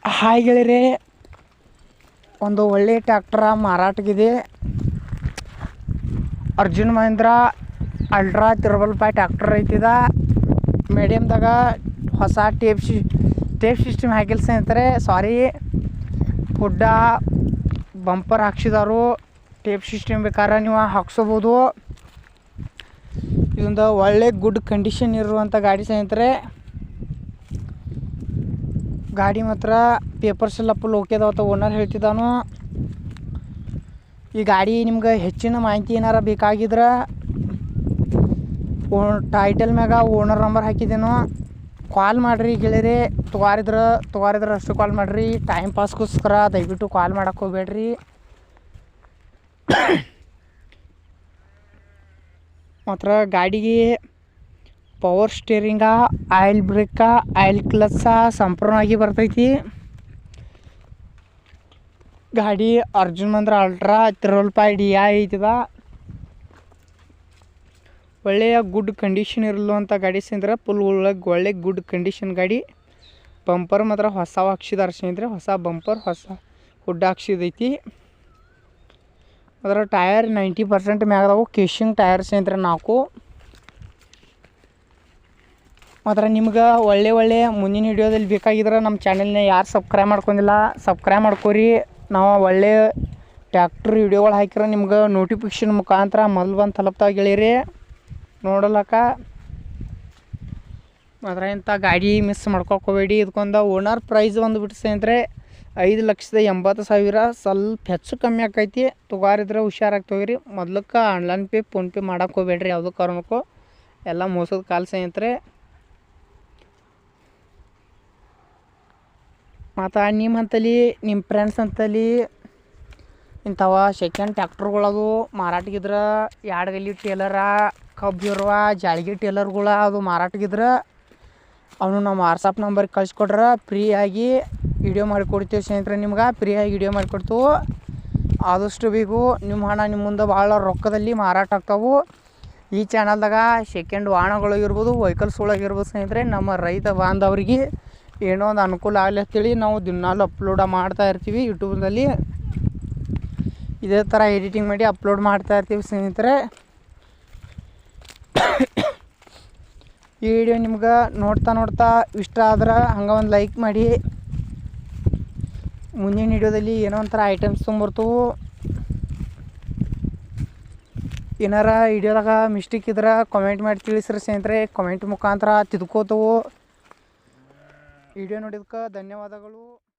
Hi ಗೆಳೆಯರೇ, ಒಂದು ಒಳ್ಳೆಯ ಟ್ಯಾಕ್ಟ್ರ ಮಾರಾಟಗಿದೆ. ಅರ್ಜುನ್ ಮಹೇಂದ್ರ ಅಲ್ಟ್ರಾ 5 ಟ್ಯಾಕ್ಟರ್ ಐತಿದ. ಮೀಡಿಯಮ್ದಾಗ ಹೊಸ ಟೇಪ್ ಸಿಸ್ಟಮ್ ಹಾಕಿಲ್ಲ ಸ್ನೇಹಿತರೆ. ಹುಡ್ಡ ಬಂಪರ್ ಹಾಕ್ಸಿದಾರು. ಟೇಪ್ ಸಿಸ್ಟಮ್ ಬೇಕಾದ್ರೆ ನೀವು ಹಾಕ್ಸೋಬೋದು. ಇದೊಂದು ಒಳ್ಳೆ ಗುಡ್ ಕಂಡೀಷನ್ ಇರುವಂಥ ಗಾಡಿ ಸ್ನೇಹಿತರೆ. ಗಾಡಿ ಮಾತ್ರ ಪೇಪರ್ಸ್ ಎಲ್ಲ ಫುಲ್ ಓಕೆ ಅದಾವತ್ತ ಓನರ್ ಹೇಳ್ತಿದ್ದಾನು. ಈ ಗಾಡಿ ನಿಮ್ಗೆ ಹೆಚ್ಚಿನ ಮಾಹಿತಿ ಏನಾರ ಬೇಕಾಗಿದ್ರೆ ಟೈಟಲ್ ಮ್ಯಾಗ ಓನರ್ ನಂಬರ್ ಹಾಕಿದ್ದೇನು, ಕಾಲ್ ಮಾಡಿರಿ ಗೆಳೆಯರೆ. ತೊಗಾರಿದ್ರೆ ಅಷ್ಟು ಕಾಲ್ ಮಾಡಿರಿ. ಟೈಮ್ ಪಾಸ್ಗೋಸ್ಕರ ದಯವಿಟ್ಟು ಕಾಲ್ ಮಾಡೋಕ್ಕೆ ಹೋಗ್ಬೇಡ್ರಿ. ಮಾತ್ರ ಗಾಡಿಗೆ ಪವರ್ ಸ್ಟೇರಿಂಗ, ಆಯಿಲ್ ಬ್ರೇಕ, ಆಯಿಲ್ ಕ್ಲಚ್ಚ ಸಂಪೂರ್ಣವಾಗಿ ಬರ್ತೈತಿ. ಗಾಡಿ ಅರ್ಜುನ್ ಮಹೇಂದ್ರ ಅಲ್ಟ್ರಾ 5 DI ಐತಿದ. ಒಳ್ಳೆಯ ಗುಡ್ ಕಂಡೀಷನ್ ಇರಲುವಂಥ ಗಾಡಿ ಸ್ನೇಹಿತರೆ. ಫುಲ್ ಒಳ್ಳೆ ಗುಡ್ ಕಂಡೀಷನ್ ಗಾಡಿ. ಬಂಪರ್ ಮಾತ್ರ ಹೊಸ ಹಾಕ್ಸಿದಾರೆ ಸ್ನೇಹಿತರೆ. ಹೊಸ ಬಂಪರ್, ಹೊಸ ಹುಡ್ಡ ಹಾಕ್ಸಿದೈತಿ. ಅದರ ಟಯರ್ 90% ಮ್ಯಾಗದವು. ಕೇಶಿಂಗ್ ಟಯರ್ ಸ್ನೇಹಿತರೆ 4. ಮಾತ್ರ ನಿಮ್ಗೆ ಒಳ್ಳೆ ಮುಂದಿನ ವಿಡಿಯೋದಲ್ಲಿ ಬೇಕಾಗಿದ್ರೆ ನಮ್ಮ ಚಾನೆಲ್ನ ಯಾರು ಸಬ್ಸ್ಕ್ರೈಬ್ ಮಾಡ್ಕೊಂಡಿಲ್ಲ ಸಬ್ಸ್ಕ್ರೈಬ್ ಮಾಡ್ಕೊರಿ. ನಾವು ಒಳ್ಳೆ ಟ್ಯಾಕ್ಟ್ರ್ ವಿಡಿಯೋಗಳು ಹಾಕಿರೋ ನಿಮ್ಗೆ ನೋಟಿಫಿಕೇಷನ್ ಮುಖಾಂತರ ಮೊದಲು ಬಂದು ತಲುಪ್ತಾವೆ ಗೆಳೆಯರಿ ನೋಡಲಕ್ಕ. ಮಾತ್ರ ಇಂಥ ಗಾಡಿ ಮಿಸ್ ಮಾಡ್ಕೊಳ್ಕೋಬೇಡಿ. ಇದಕ್ಕೊಂದು ಓನರ್ ಪ್ರೈಸ್ ಬಂದುಬಿಟ್ಟು ಸ್ನೇಹಿತರೆ 5,80,000. ಸ್ವಲ್ಪ ಹೆಚ್ಚು ಕಮ್ಮಿ ಆಕೈತಿ. ತೊಗಾರಿದ್ರೆ ಹುಷಾರಾಗಿ ತೊಗೊರಿ. ಮೊದ್ಲಕ್ಕೆ ಆನ್ಲೈನ್ ಪೇ ಫೋನ್ಪೇ ಮಾಡೋಕೆ ಹೋಗ್ಬೇಡ್ರಿ. ಯಾವುದೋ ಕಾರಣಕ್ಕೂ ಎಲ್ಲ ಮೋಸದ ಕಾಲ ಸ್ನೇಹಿತರೆ. ಮತ್ತು ನಿಮ್ಮ ಹಂತಲ್ಲಿ ನಿಮ್ಮ ಫ್ರೆಂಡ್ಸ್ ಅಂತಲ್ಲಿ ಇಂಥವ ಸೆಕೆಂಡ್ ಟ್ಯಾಕ್ಟ್ರುಗಳದು ಮಾರಾಟಗಿದ್ರೆ 2 ಗಲ್ಲಿ ಟೇಲರ, ಕಬ್ಬು ಇರುವ ಜಾಳ್ಗಿ ಟೇಲರ್ಗಳ ಅದು ಮಾರಾಟಗಿದ್ರೆ ಅವನು ನಮ್ಮ ವಾಟ್ಸಪ್ ನಂಬರ್ಗೆ ಕಳಿಸ್ಕೊಡ್ರೆ ಫ್ರೀಯಾಗಿ ವಿಡಿಯೋ ಮಾಡಿಕೊಡ್ತೀವಿ ಸ್ನೇಹಿತರೆ. ನಿಮ್ಗೆ ಫ್ರೀಯಾಗಿ ವಿಡಿಯೋ ಮಾಡಿಕೊಡ್ತೀವಿ. ಆದಷ್ಟು ಬೇಗ ನಿಮ್ಮ ಹಣ ನಿಮ್ಮ ಮುಂದೆ ಭಾಳ ರೊಕ್ಕದಲ್ಲಿ ಮಾರಾಟ ಆಗ್ತಾವೆ. ಈ ಚಾನಲ್ದಾಗ ಸೆಕೆಂಡ್ ವಾಹನಗಳಿರ್ಬೋದು, ವೆಹಿಕಲ್ಸ್ ಒಳಗಿರ್ಬೋದು ಸ್ನೇಹಿತರೆ. ನಮ್ಮ ರೈತ ಬಾಂಧವರಿಗೆ ಏನೋ ಒಂದು ಅನುಕೂಲ ಆಗಲಿ ಅಂತೇಳಿ ನಾವು ದಿನಾಲು ಅಪ್ಲೋಡ ಮಾಡ್ತಾ ಇರ್ತೀವಿ ಯೂಟ್ಯೂಬ್ನಲ್ಲಿ. ಇದೇ ಥರ ಎಡಿಟಿಂಗ್ ಮಾಡಿ ಅಪ್ಲೋಡ್ ಮಾಡ್ತಾ ಇರ್ತೀವಿ ಸ್ನೇಹಿತರೆ. ಈ ವಿಡಿಯೋ ನಿಮ್ಗೆ ನೋಡ್ತಾ ಇಷ್ಟ ಆದ್ರೆ ಹಂಗೆ ಒಂದು ಲೈಕ್ ಮಾಡಿ. ಮುಂದಿನ ವಿಡಿಯೋದಲ್ಲಿ ಏನೋ ಒಂಥರ ಐಟಮ್ಸ್ ತೊಗೊಂಬರ್ತವು. ಏನಾರ ವಿಡಿಯೋದಾಗ ಮಿಸ್ಟೇಕ್ ಇದ್ರೆ ಕಾಮೆಂಟ್ ಮಾಡಿ ತಿಳಿಸ್ರಿ ಸ್ನೇಹಿತರೆ. ಕಾಮೆಂಟ್ ಮುಖಾಂತರ ತಿದ್ಕೋತವು. ವಿಡಿಯೋ ನೋಡಿದಕ್ಕೆ ಧನ್ಯವಾದಗಳು.